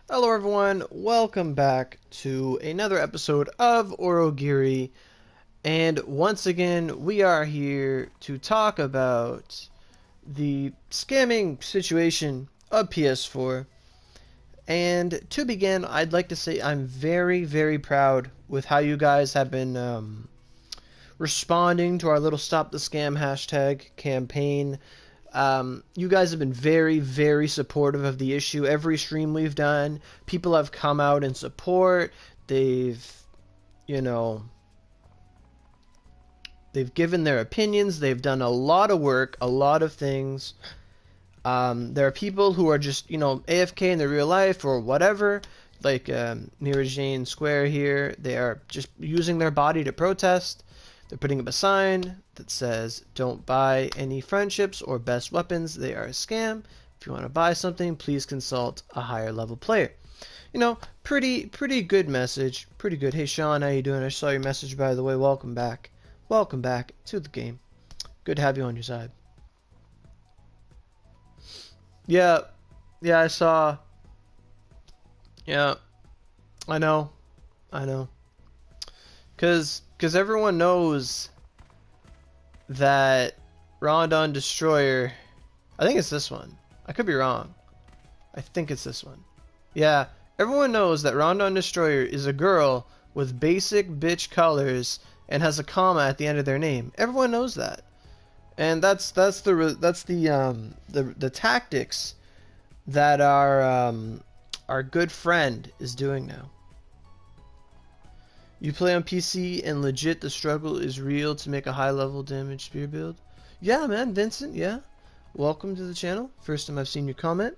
Hello everyone, welcome back to another episode of Aurogiri, and once again we are here to talk about the scamming situation of PS4. And to begin, I'd like to say I'm very proud with how you guys have been responding to our little Stop the Scam hashtag campaign. You guys have been very supportive of the issue. Every stream we've done, people have come out in support. They've, you know, they've given their opinions. They've done a lot of work, a lot of things. There are people who are just, AFK in their real life or whatever, like Mira Jane Square here. They are just using their body to protest. They're putting up a sign that says, "Don't buy any friendships or best weapons. They are a scam. If you want to buy something, please consult a higher level player." Pretty good message. Pretty good. Hey, Sean, how you doing? I saw your message, by the way. Welcome back. Welcome back to the game. Good to have you on your side. Yeah, I saw. Yeah, I know. I know. Because everyone knows that Randandestroyer, I think it's this one. I could be wrong. I think it's this one. Yeah, everyone knows that Randandestroyer is a girl with basic bitch colors and has a comma at the end of their name. Everyone knows that. And that's the tactics that our good friend is doing now. You play on PC and legit the struggle is real to make a high level damage spear build? Yeah, man, Vincent, yeah. Welcome to the channel. First time I've seen your comment.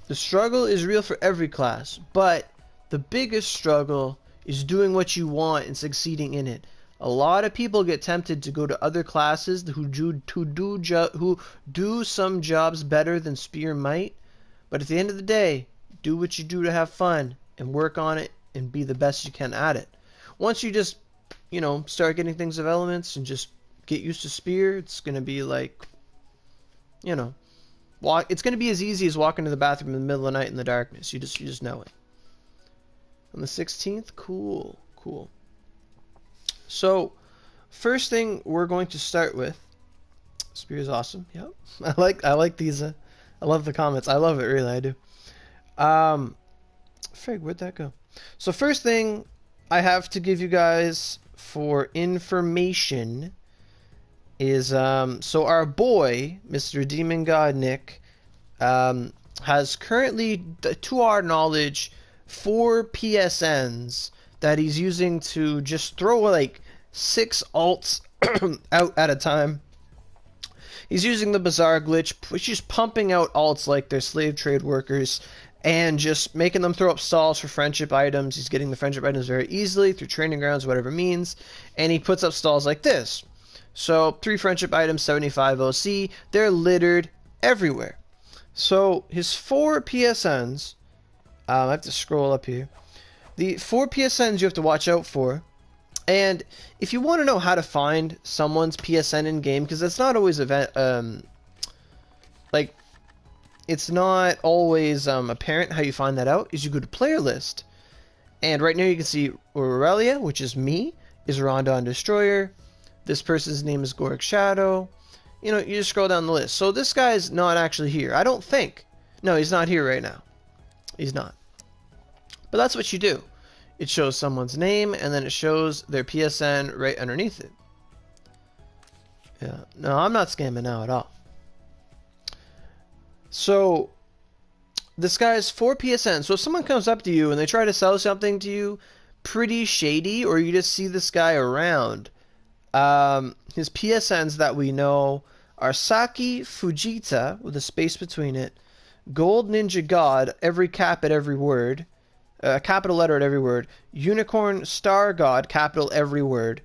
The struggle is real for every class, but the biggest struggle is doing what you want and succeeding in it. A lot of people get tempted to go to other classes who do some jobs better than spear might, but at the end of the day, do what you do to have fun and work on it and be the best you can at it. Once you just, start getting things of elements and just get used to spear, it's going to be like, it's going to be as easy as walking to the bathroom in the middle of the night in the darkness. You just know it. On the 16th, cool. So, first thing we're going to start with, spear is awesome. Yep, I like these. I love the comments. I love it, really. I do. Frig, where'd that go? So first thing I have to give you guys for information is so our boy, Mr. Demon God Nick, has currently, to our knowledge, 4 PSNs that he's using to just throw like 6 alts out at a time. He's using the bizarre glitch, which is pumping out alts like they're slave trade workers and just making them throw up stalls for friendship items. He's getting the friendship items very easily through training grounds, whatever means, and he puts up stalls like this. So 3 friendship items, 75 OC, they're littered everywhere. So his 4 PSNs, I have to scroll up here. The 4 PSNs you have to watch out for. And if you want to know how to find someone's PSN in game, because it's not always it's not always apparent how you find that out, is you go to player list. And right now you can see Aurelia, which is me, is Randandestroyer. This person's name is Goric Shadow. You just scroll down the list. So this guy's not actually here. I don't think. No, he's not here right now. He's not. But that's what you do. It shows someone's name, and then it shows their PSN right underneath it. Yeah. No, I'm not scamming now at all. So, this guy has 4 PSNs. So if someone comes up to you and they try to sell something to you pretty shady, or you just see this guy around, his PSNs that we know are Saki Fujita, with a space between it, Gold Ninja God, every cap at every word, capital letter at every word, Unicorn Star God, capital every word,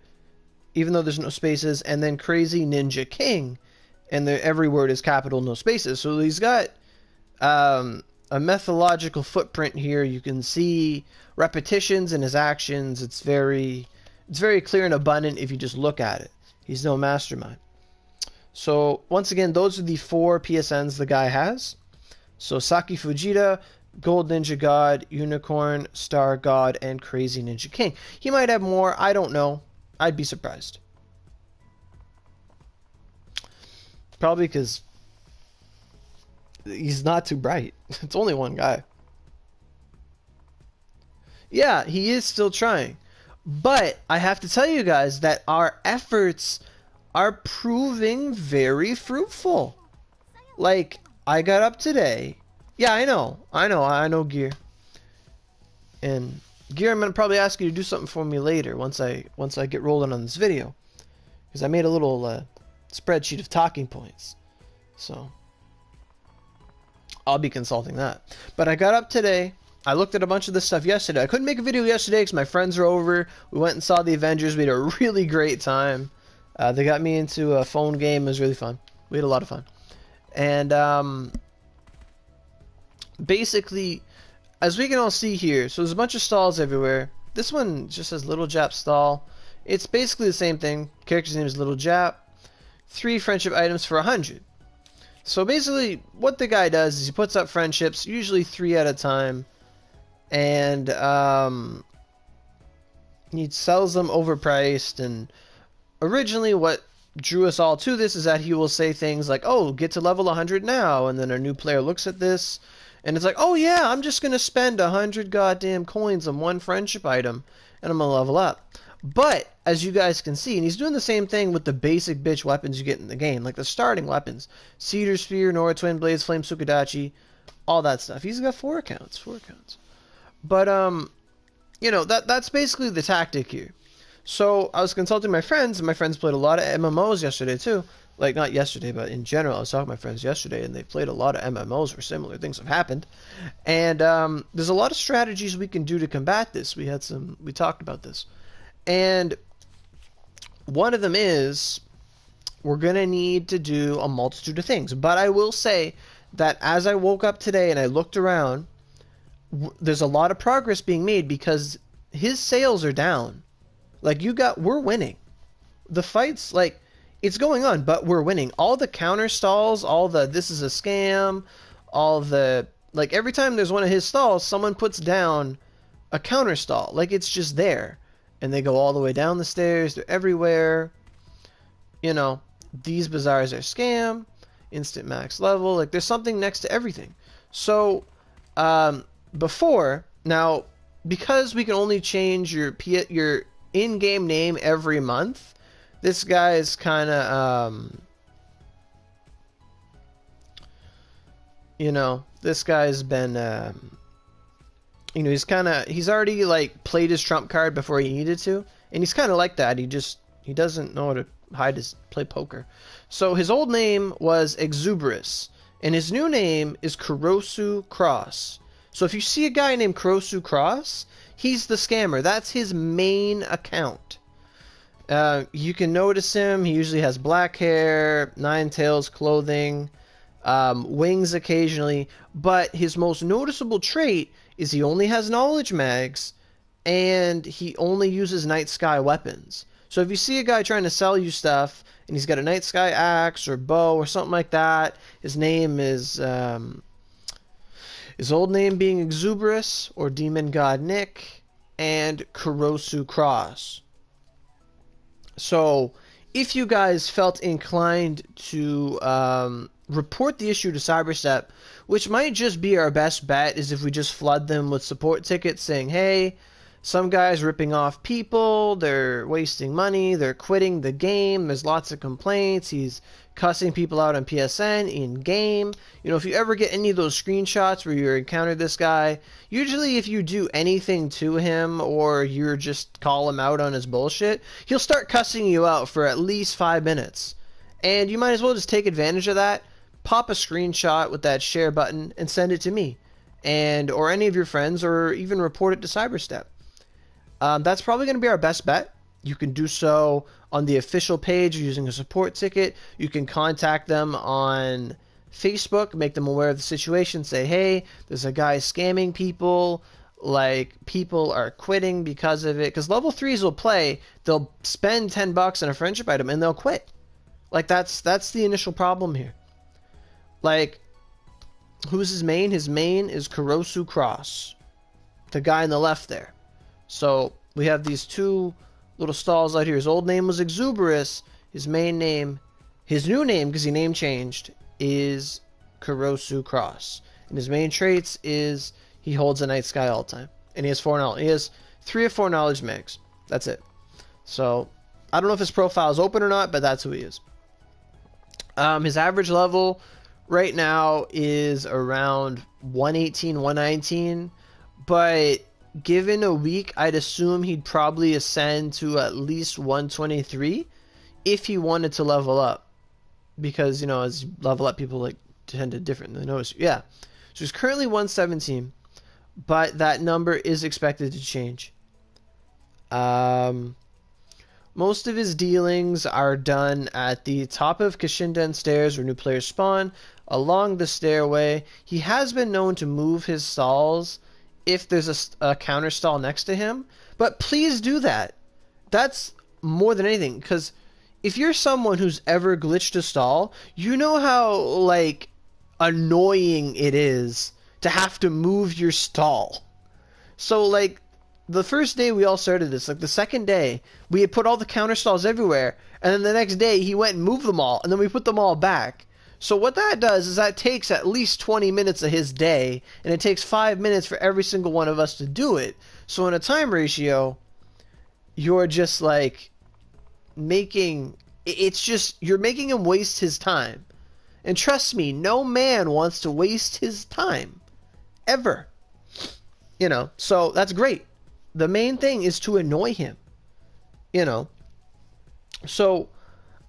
even though there's no spaces, and then Crazy Ninja King, and every word is capital, no spaces. So he's got a methodological footprint here. You can see repetitions in his actions. It's very clear and abundant if you just look at it. He's no mastermind. So once again, those are the 4 PSNs the guy has. So Saki Fujita, Gold Ninja God, Unicorn, Star God, and Crazy Ninja King. He might have more. I don't know. I'd be surprised. Probably because he's not too bright. It's only one guy. Yeah, he is still trying. But I have to tell you guys that our efforts are proving very fruitful. Like, I got up today. Yeah, I know, Gear. And Gear, I'm gonna probably ask you to do something for me later once I get rolling on this video, because I made a little spreadsheet of talking points. So I'll be consulting that. But I got up today. I looked at a bunch of this stuff yesterday. I couldn't make a video yesterday because my friends were over. We went and saw the Avengers. We had a really great time. They got me into a phone game. It was really fun. We had a lot of fun. And basically, as we can all see here, so there's a bunch of stalls everywhere. This one just says Little Jap stall. It's basically the same thing. Character's name is Little Jap. 3 friendship items for 100. So basically, what the guy does is he puts up friendships, usually 3 at a time, and he sells them overpriced. And originally what drew us all to this is that he will say things like, oh, get to level 100 now, and then a new player looks at this and it's like, oh yeah, I'm just gonna spend 100 goddamn coins on one friendship item and I'm gonna level up. But as you guys can see, and he's doing the same thing with the basic bitch weapons you get in the game, like the starting weapons: Cedar Spear, Nora Twin Blades, Flame Sukadachi, all that stuff. He's got 4 accounts. But you know, that's basically the tactic here. So I was consulting my friends, and my friends played a lot of MMOs yesterday too. Like, not yesterday, but in general, I was talking to my friends yesterday, and they played a lot of MMOs where similar things have happened. And there's a lot of strategies we can do to combat this. We talked about this. And one of them is we're going to need to do a multitude of things. But I will say that as I woke up today and I looked around, there's a lot of progress being made because his sales are down. Like, we're winning. The fight's, like, it's going on, but we're winning. All the counter stalls, all the this is a scam, all the, like, every time there's one of his stalls, someone puts down a counter stall. Like, it's just there. And they go all the way down the stairs. They're everywhere. You know, these bazaars are scam, instant max level. Like, there's something next to everything. So, before, now, because we can only change your in-game name every month, this guy is kind of, you know, this guy's been, you know, he's already, like, played his trump card before he needed to, and he's kind of like that. He doesn't know how to play poker. So his old name was Exuberus, and his new name is Kurosu Cross. So if you see a guy named Kurosu Cross, he's the scammer. That's his main account. You can notice him. He usually has black hair, 9 tails clothing, wings occasionally, but his most noticeable trait is he only has knowledge mags, and he only uses night sky weapons. So if you see a guy trying to sell you stuff, and he's got a night sky axe or bow or something like that, his name is, his old name being Exuberus or Demon God Nick, and Kurosu Cross. So, if you guys felt inclined to report the issue to Cyberstep, which might just be our best bet, is if we just flood them with support tickets saying, hey, some guy's ripping off people, they're wasting money, they're quitting the game, there's lots of complaints, he's cussing people out on PSN, in-game. You know, if you ever get any of those screenshots where you encounter this guy, usually if you do anything to him or you're just call him out on his bullshit, he'll start cussing you out for at least 5 minutes. And you might as well just take advantage of that, pop a screenshot with that share button and send it to me, or any of your friends, or even report it to Cyberstep. That's probably going to be our best bet. You can do so on the official page using a support ticket. You can contact them on Facebook, make them aware of the situation, say, hey, there's a guy scamming people, like, people are quitting because of it. Because level 3s will play, they'll spend $10 on a friendship item, and they'll quit. Like, that's the initial problem here. Like, Who's his main? His main is Kurosu Cross, the guy on the left there. So we have these two little stalls out here. His old name was Exuberous. His main name, his new name, because he name changed, is Kurosu Cross. And his main traits is he holds a night sky all the time. And he has 4 knowledge. He has 3 or 4 knowledge mags. That's it. So I don't know if his profile is open or not, but that's who he is. His average level right now is around 118, 119. But given a week, I'd assume he'd probably ascend to at least 123 if he wanted to level up. Because, you know, as you level up, people like tend to differently notice. Yeah. So he's currently 117, but that number is expected to change. Most of his dealings are done at the top of Kashinden Stairs where new players spawn, along the stairway. He has been known to move his stalls if there's a counter stall next to him, but please do that. That's more than anything, because if you're someone who's ever glitched a stall, you know how, like, annoying it is to have to move your stall. So, like, the first day we all started this, like the second day, we had put all the counter stalls everywhere, and then the next day he went and moved them all, and then we put them all back. So what that does is that takes at least 20 minutes of his day, and it takes 5 minutes for every single one of us to do it. So in a time ratio, you're just like you're making him waste his time. And trust me, no man wants to waste his time. Ever. You know, so that's great. The main thing is to annoy him. You know. So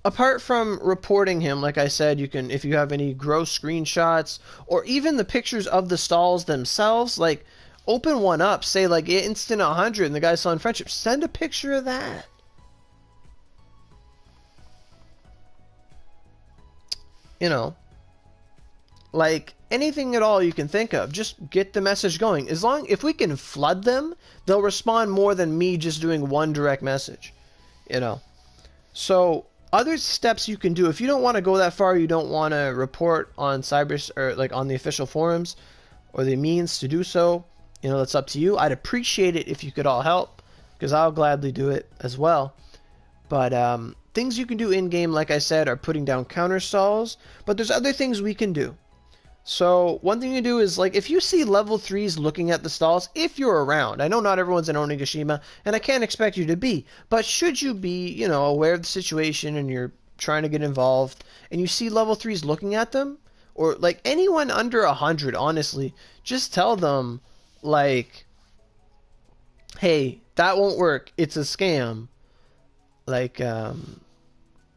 apart from reporting him, like I said, you can, if you have any gross screenshots or even the pictures of the stalls themselves, like open one up, say like instant 100 and the guy's selling friendship, send a picture of that. You know, like anything at all you can think of, just get the message going. If we can flood them, they'll respond more than me just doing one direct message. You know, so other steps you can do if you don't want to go that far, you don't want to report on or like on the official forums or the means to do so. You know, that's up to you. I'd appreciate it if you could all help, because I'll gladly do it as well. But things you can do in game, like I said, are putting down counter stalls. But there's other things we can do. So one thing you do is, like, if you see level 3s looking at the stalls, if you're around, I know not everyone's in Onigashima, and I can't expect you to be, but should you be, you know, aware of the situation and you're trying to get involved, and you see level 3s looking at them, or, like, anyone under 100, honestly, just tell them, like, hey, that won't work, it's a scam. Like,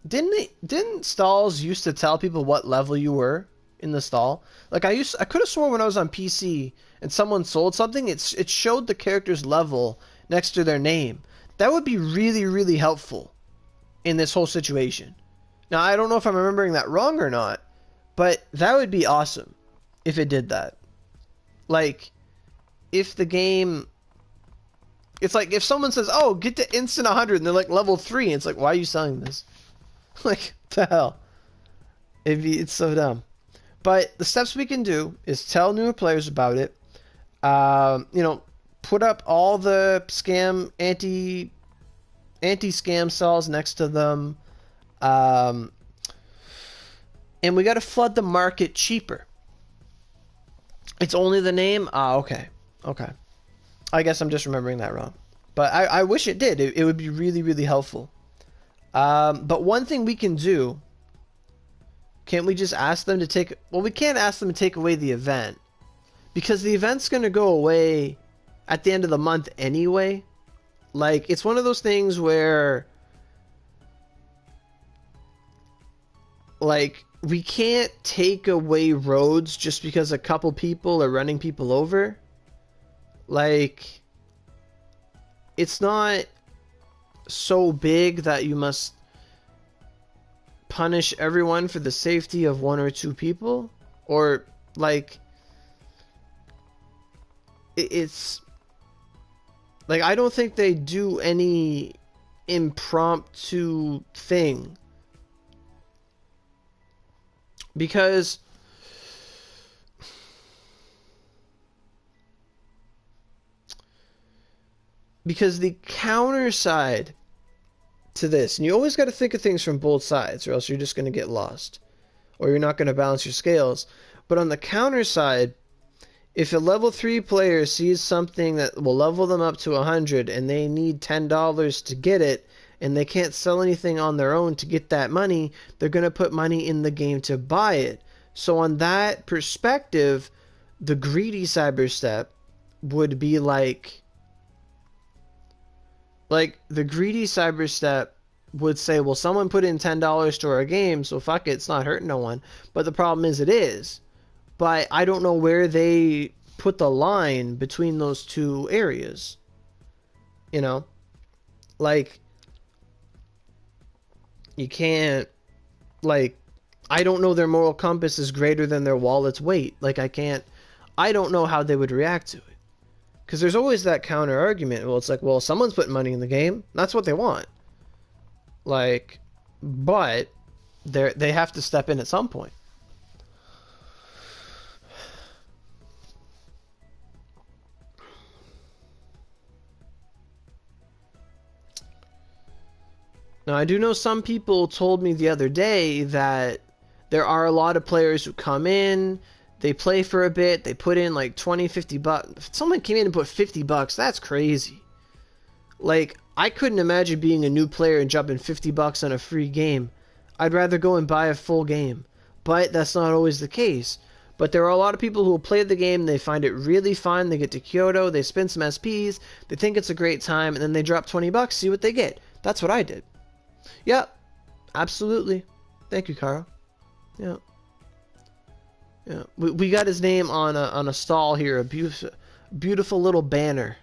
didn't stalls used to tell people what level you were in the stall? Like I could have sworn when I was on PC and someone sold something, it showed the character's level next to their name. That would be really, really helpful in this whole situation. Now I don't know if I'm remembering that wrong or not, but that would be awesome if it did that. Like, if the game, it's like if someone says, oh, get to instant 100 and they're like level 3, and it's like, why are you selling this? Like, what the hell? It's so dumb. But the steps we can do is tell newer players about it. You know, put up all the scam anti-scam cells next to them. And we got to flood the market cheaper. It's only the name? Ah, okay. Okay. I guess I'm just remembering that wrong. But I wish it did. It would be really, really helpful. But one thing we can do, can't we just ask them to take... Well, we can't ask them to take away the event, because the event's going to go away at the end of the month anyway. Like, it's one of those things where, like, we can't take away roads just because a couple people are running people over. Like, it's not so big that you must punish everyone for the safety of 1 or 2 people. Or, like, it's like, I don't think they do any impromptu thing, because because the counter side to this, and you always got to think of things from both sides, or else you're just going to get lost, or you're not going to balance your scales. But on the counter side, if a level 3 player sees something that will level them up to 100 and they need $10 to get it, and they can't sell anything on their own to get that money, they're going to put money in the game to buy it. So on that perspective, the greedy cyberstep would be like the greedy cyberstep would say, well, someone put in $10 to our game, so fuck it, it's not hurting no one. But the problem is it is. But I don't know where they put the line between those two areas. You know? Like, you can't, like, I don't know their moral compass is greater than their wallet's weight. Like, I don't know how they would react to it. Because there's always that counter argument. Well, it's like, well, someone's putting money in the game. That's what they want. Like, but they have to step in at some point. Now, I do know some people told me the other day that there are a lot of players who come in, they play for a bit, they put in like 20, 50 bucks. If someone came in and put 50 bucks, that's crazy. Like, I couldn't imagine being a new player and jumping 50 bucks on a free game. I'd rather go and buy a full game. But that's not always the case. But there are a lot of people who will play the game, they find it really fun, they get to Kyoto, they spend some SPs, they think it's a great time, and then they drop 20 bucks, see what they get. That's what I did. Yeah, absolutely. Thank you, Carl. Yeah. Yeah. We got his name on a stall here, a beautiful little banner.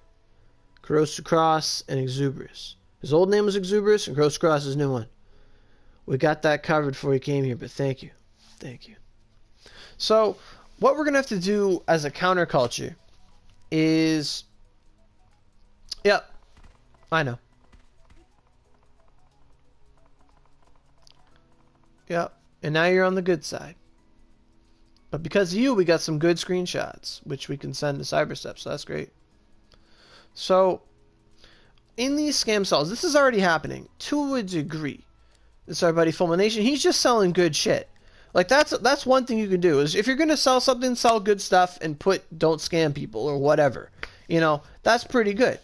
Gross Cross and Exuberous. His old name was Exuberous, and Gross Cross is his new one. We got that covered before he came here, but thank you. Thank you. So, what we're going to have to do as a counterculture is... Yep, I know. Yep, and now you're on the good side. But because of you, we got some good screenshots, which we can send to Cyberstep, so that's great. So, in these scam stalls, this is already happening to a degree. This is our buddy Fulmination. He's just selling good shit. Like, that's one thing you can do, is if you're going to sell something, sell good stuff and put don't scam people or whatever. You know, that's pretty good.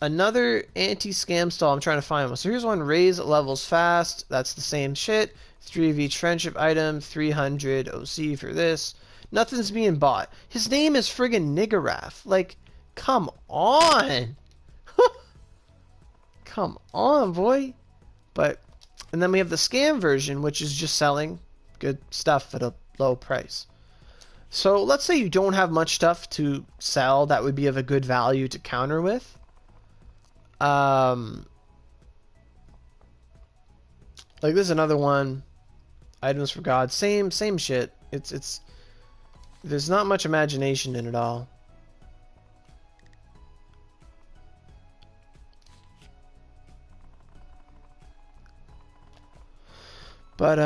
Another anti-scam stall, I'm trying to find one. So here's one, raise levels fast. That's the same shit. 3 of each friendship item, 300 OC for this. Nothing's being bought. His name is friggin' Niggurath. Like, come on. Come on, boy. But, and then we have the scam version, which is just selling good stuff at a low price. So let's say you don't have much stuff to sell that would be of a good value to counter with. Like this is another one. Items for God. Same shit. It's there's not much imagination in it all. But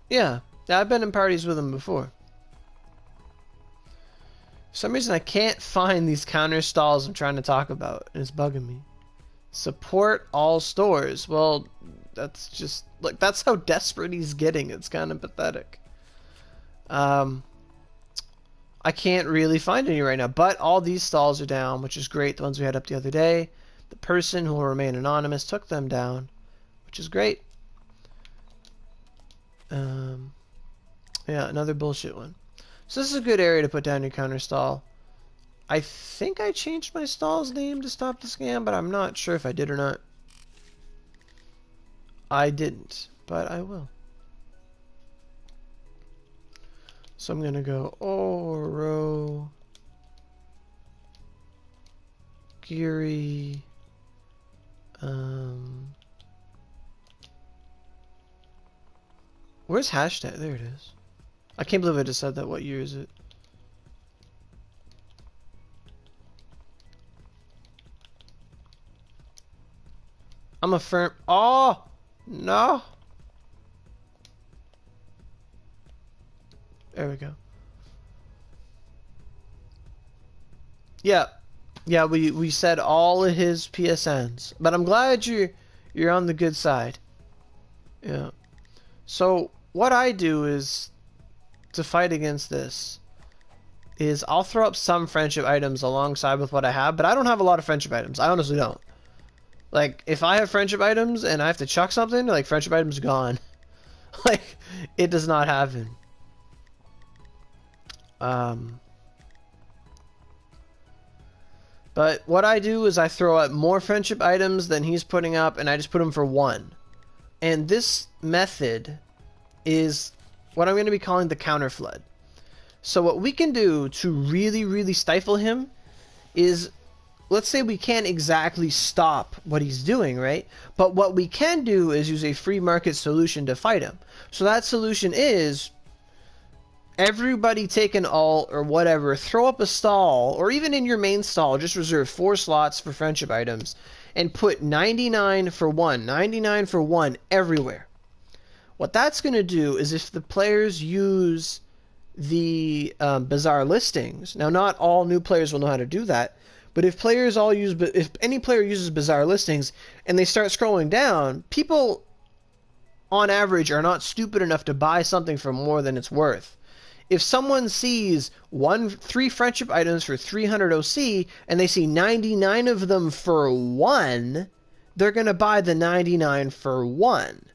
yeah, I've been in parties with him before. For some reason, I can't find these counter stalls I'm trying to talk about, and it's bugging me. Support all stores. Well, that's just, like, that's how desperate he's getting. It's kind of pathetic. I can't really find any right now, but all these stalls are down, which is great. The ones we had up the other day. The person who will remain anonymous took them down, which is great. Yeah, another bullshit one. So this is a good area to put down your counter stall. I think I changed my stall's name to stop the scam, but I'm not sure if I did or not. I didn't, but I will. So I'm gonna go Aurogiri. Where's hashtag? There it is. I can't believe I just said that. What year is it? I'm a firm... Oh! No! There we go. Yeah. Yeah, we said all of his PSNs. But I'm glad you're on the good side. Yeah. So, what I do is, to fight against this, is I'll throw up some friendship items alongside with what I have, but I don't have a lot of friendship items. I honestly don't. Like, if I have friendship items and I have to chuck something, like, friendship items gone. Like, it does not happen. But what I do is I throw up more friendship items than he's putting up, and I just put them for 1. And this method is what I'm going to be calling the counter flood. So what we can do to really, really stifle him is, let's say we can't exactly stop what he's doing, right? But what we can do is use a free market solution to fight him. So that solution is, everybody take an alt or whatever, throw up a stall, or even in your main stall, just reserve 4 slots for friendship items, and put 99 for 1, 99 for 1 everywhere. What that's going to do is, if the players use the bizarre listings, now not all new players will know how to do that, but if any player uses bizarre listings and they start scrolling down, people on average are not stupid enough to buy something for more than it's worth. If someone sees 3 friendship items for 300 OC and they see 99 of them for 1, they're going to buy the 99 for 1.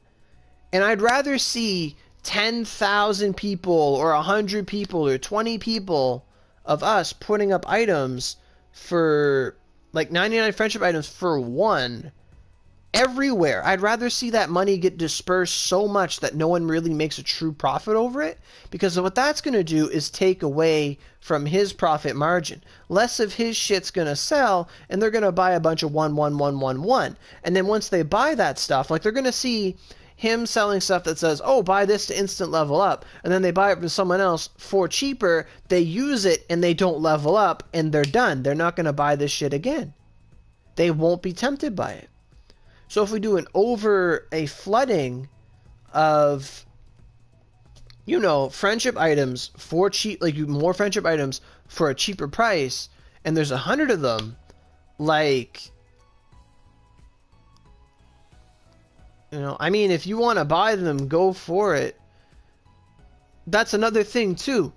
And I'd rather see 10,000 people or 100 people or 20 people of us putting up items for like 99 friendship items for 1 everywhere. I'd rather see that money get dispersed so much that no one really makes a true profit over it, because what that's going to do is take away from his profit margin. Less of his shit's going to sell, and they're going to buy a bunch of 1, 1, 1, 1, 1. And then once they buy that stuff, like, they're going to see him selling stuff that says, oh, buy this to instant level up, and then they buy it from someone else for cheaper, they use it, and they don't level up, and they're done. They're not going to buy this shit again. They won't be tempted by it. So if we do a flooding of, you know, friendship items for cheap, like more friendship items for a cheaper price, and there's 100 of them, like, you know, I mean, if you want to buy them, go for it. That's another thing too.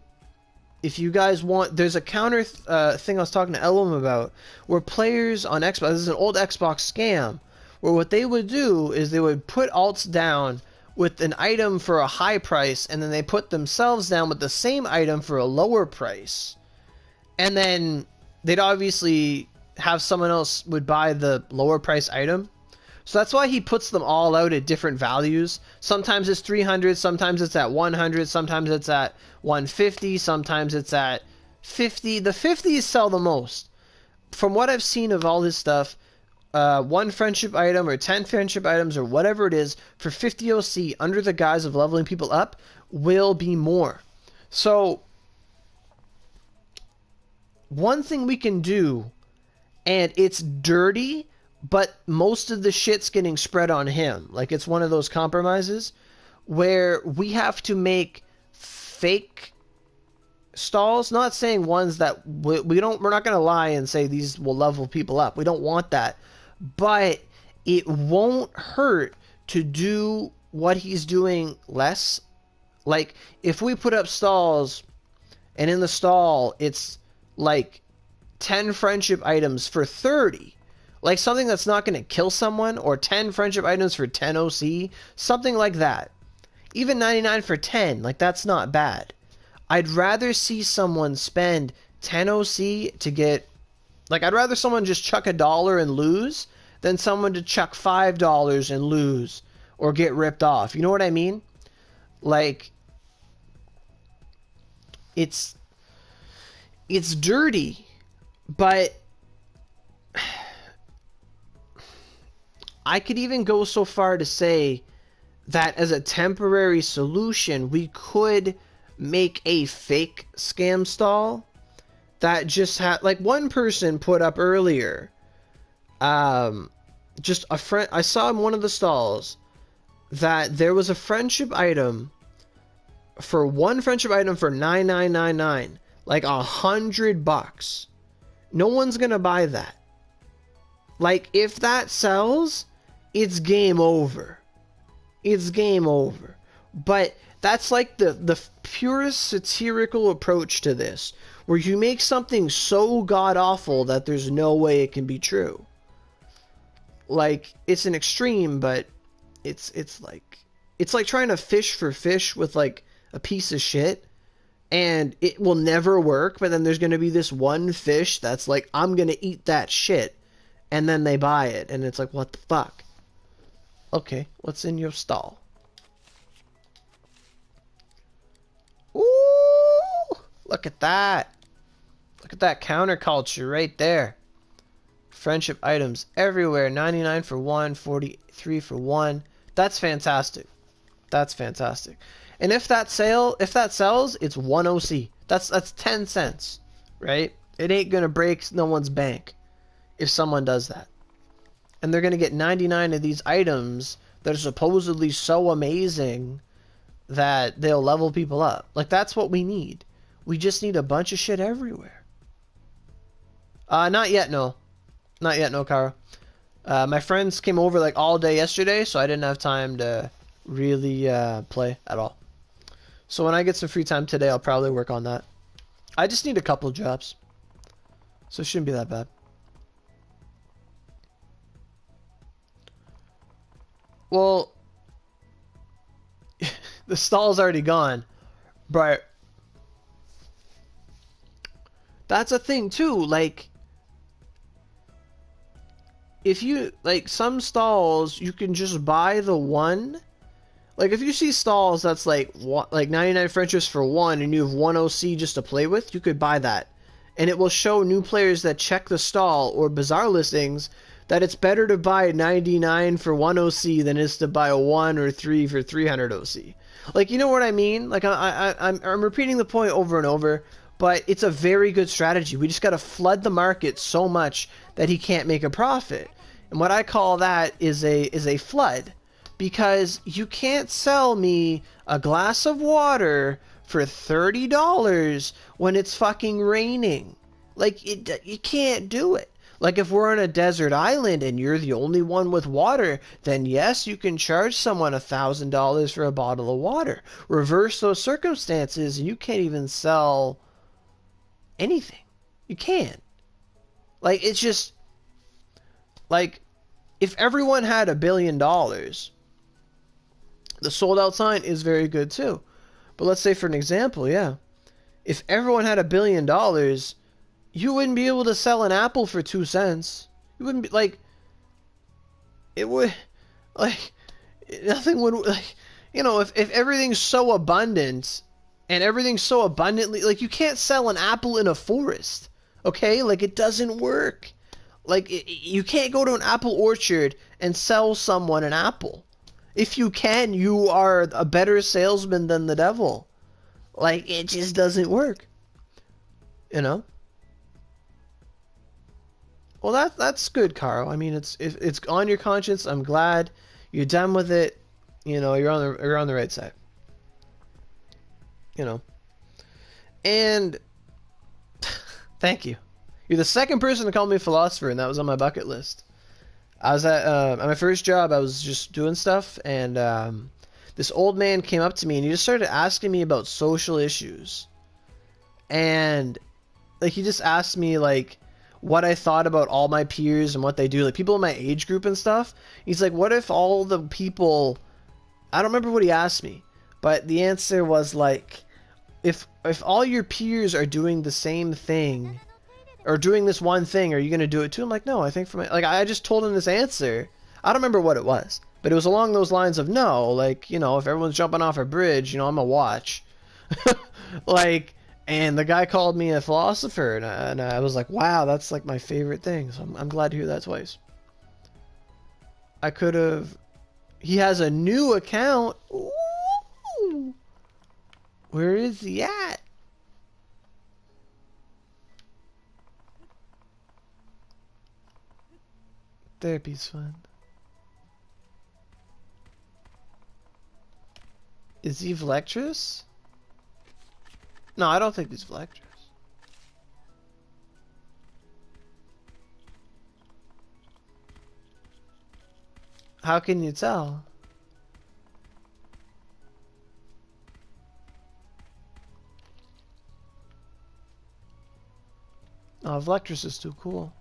If you guys want, there's a counter thing I was talking to Ellum about, where players on Xbox, this is an old Xbox scam, where what they would do is they would put alts down with an item for a high price, and then they put themselves down with the same item for a lower price. And then they'd obviously have someone else would buy the lower price item. So that's why he puts them all out at different values. Sometimes it's 300, sometimes it's at 100, sometimes it's at 150, sometimes it's at 50. The 50s sell the most. From what I've seen of all his stuff, 1 friendship item or 10 friendship items or whatever it is for 50 OC under the guise of leveling people up will be more. So one thing we can do, and it's dirty, but most of the shit's getting spread on him. Like, it's one of those compromises where we have to make fake stalls, not saying ones that we're not going to lie and say these will level people up. We don't want that. But it won't hurt to do what he's doing less. Like, if we put up stalls, and in the stall it's like 10 friendship items for 30, like something that's not going to kill someone, or 10 friendship items for 10 OC, something like that. Even 99 for 10, like, that's not bad. I'd rather see someone spend 10 OC to get, like, I'd rather someone just chuck $1 and lose than someone to chuck $5 and lose or get ripped off. You know what I mean? Like, it's dirty, but I could even go so far to say that as a temporary solution, we could make a fake scam stall that just had, like, one person put up earlier, just a friend. I saw in one of the stalls that there was a friendship item for one friendship item for 9999, like $100. No one's gonna buy that. Like, if that sells, it's game over. It's game over. But that's like the purest satirical approach to this, where you make something so god awful that there's no way it can be true. Like, it's an extreme, but it's like trying to fish for fish with like a piece of shit, and it will never work. But then there's gonna be this one fish that's like, I'm gonna eat that shit, and then they buy it, and it's like, what the fuck? Okay, what's in your stall? Ooh, look at that. Look at that counterculture right there. Friendship items everywhere. 99 for 1, 43 for 1. That's fantastic. That's fantastic. And if that sells, it's 1 OC. That's 10 cents, right? It ain't gonna break no one's bank if someone does that. And they're gonna get 99 of these items that are supposedly so amazing that they'll level people up. Like, that's what we need. We just need a bunch of shit everywhere. Not yet, no. Not yet, no, Kara. My friends came over like all day yesterday, so I didn't have time to really play at all. So when I get some free time today, I'll probably work on that. I just need a couple jobs, so it shouldn't be that bad. Well, the stall's already gone, but that's a thing too. Like, if you, like, some stalls, you can just buy the one. Like, if you see stalls that's like 99 friendships for 1, and you have 1 OC just to play with, you could buy that. And it will show new players that check the stall or bazaar listings that it's better to buy 99 for 1 OC than it is to buy a 1 or 3 for 300 OC. Like, you know what I mean? Like, I'm repeating the point over and over, but it's a very good strategy. We just got to flood the market so much that he can't make a profit. And what I call that is a flood. Because you can't sell me a glass of water for $30 when it's fucking raining. Like, you can't do it. Like, if we're on a desert island and you're the only one with water, then yes, you can charge someone $1,000 for a bottle of water. Reverse those circumstances and you can't even sell anything. You can't. Like, it's just, like, if everyone had $1 billion, the sold out sign is very good too. But let's say, for an example, yeah, if everyone had $1 billion, you wouldn't be able to sell an apple for 2 cents. You wouldn't be, like, it would, like, nothing would, like, you know, if everything's so abundant and everything's so abundantly, like, you can't sell an apple in a forest, okay? Like, it doesn't work. Like, you can't go to an apple orchard and sell someone an apple. If you can, you are a better salesman than the devil. Like, it just doesn't work. You know? Well, that's good, Carl. I mean, it's on your conscience. I'm glad you're done with it. You know, you're on the right side. You know. And thank you. You're the second person to call me a philosopher, and that was on my bucket list. I was at my first job. I was just doing stuff, and this old man came up to me, and he just started asking me about social issues. And like, he just asked me like what I thought about all my peers and what they do, like people in my age group and stuff. He's like, what if all the people, I don't remember what he asked me, but the answer was like, if all your peers are doing the same thing or doing this one thing, are you going to do it too? I'm like, no, I think for my, like, I just told him this answer. I don't remember what it was, but it was along those lines of, no, like, you know, if everyone's jumping off a bridge, you know, I'm gonna watch. Like, and the guy called me a philosopher, and I was like, wow, that's like my favorite thing. So I'm glad to hear that twice. I could have, he has a new account. Ooh. Where is he at? Therapy's fun. Is he Vlectrus? No, I don't think he's Vlectrus. How can you tell? Oh, Vlectrus is too cool.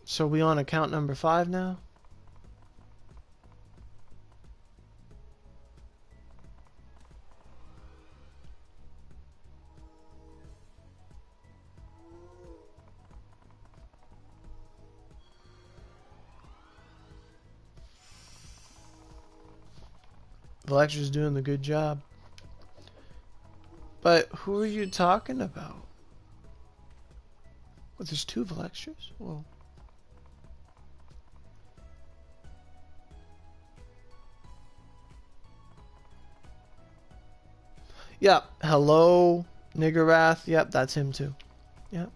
So we on account number 5 now? Vlectrus doing the good job. But who are you talking about? Well, there's 2 Vlectrus? Whoa. Yep. Hello, Niggurath. Yep, that's him too. Yep.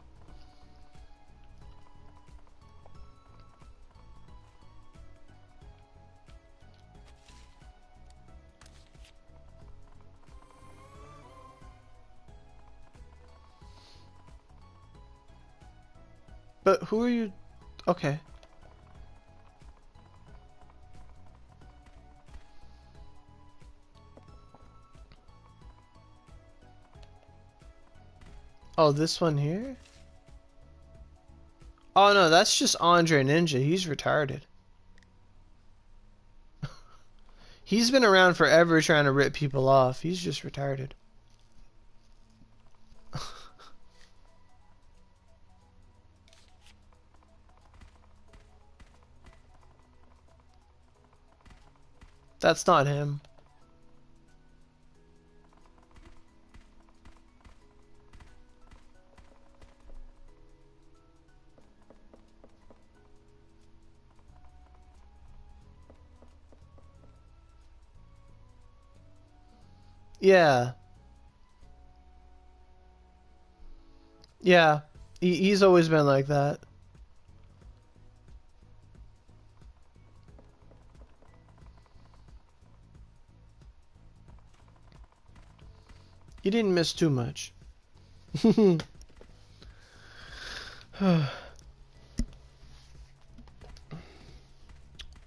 But who are you? Okay. Oh, this one here? Oh no, that's just Andre Ninja. He's retarded. He's been around forever trying to rip people off. He's just retarded. That's not him. Yeah. Yeah. He's always been like that. You didn't miss too much.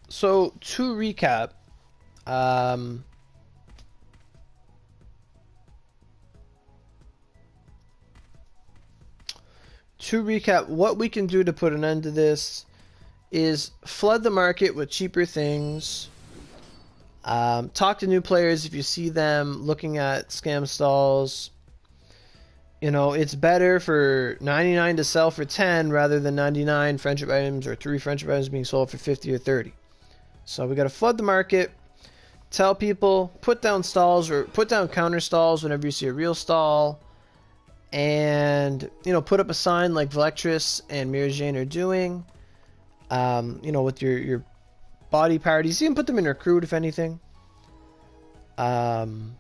So, to recap, what we can do to put an end to this is flood the market with cheaper things. Talk to new players if you see them looking at scam stalls. You know, it's better for 99 to sell for 10 rather than 99 friendship items or 3 friendship items being sold for 50 or 30. So we got to flood the market. Tell people, put down stalls or put down counter stalls whenever you see a real stall. And, you know, put up a sign like Vlectrus and Mira Jane are doing. You know, with your body parties. You can put them in recruit if anything. And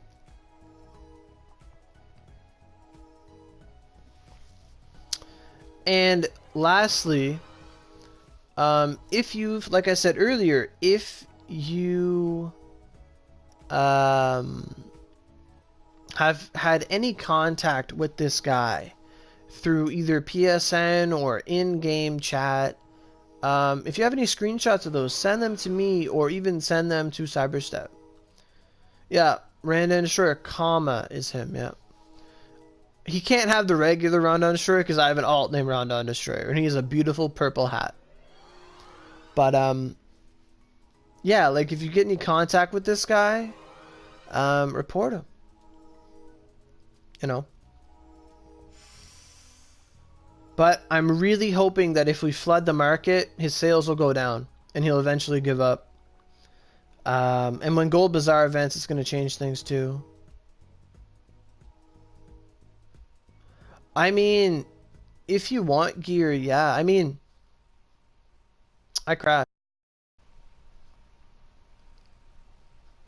lastly, if you've, like I said earlier, if you have had any contact with this guy through either PSN or in-game chat, if you have any screenshots of those, send them to me or even send them to Cyberstep. Yeah, Randandestroyer, comma is him, yeah. He can't have the regular Randandestroyer because I have an alt named Randandestroyer, and he has a beautiful purple hat. But, yeah, like, if you get any contact with this guy, report him. You know. But I'm really hoping that if we flood the market, his sales will go down, and he'll eventually give up. And when Gold Bazaar events, it's going to change things too. I mean, if you want gear, yeah. I mean, I crashed.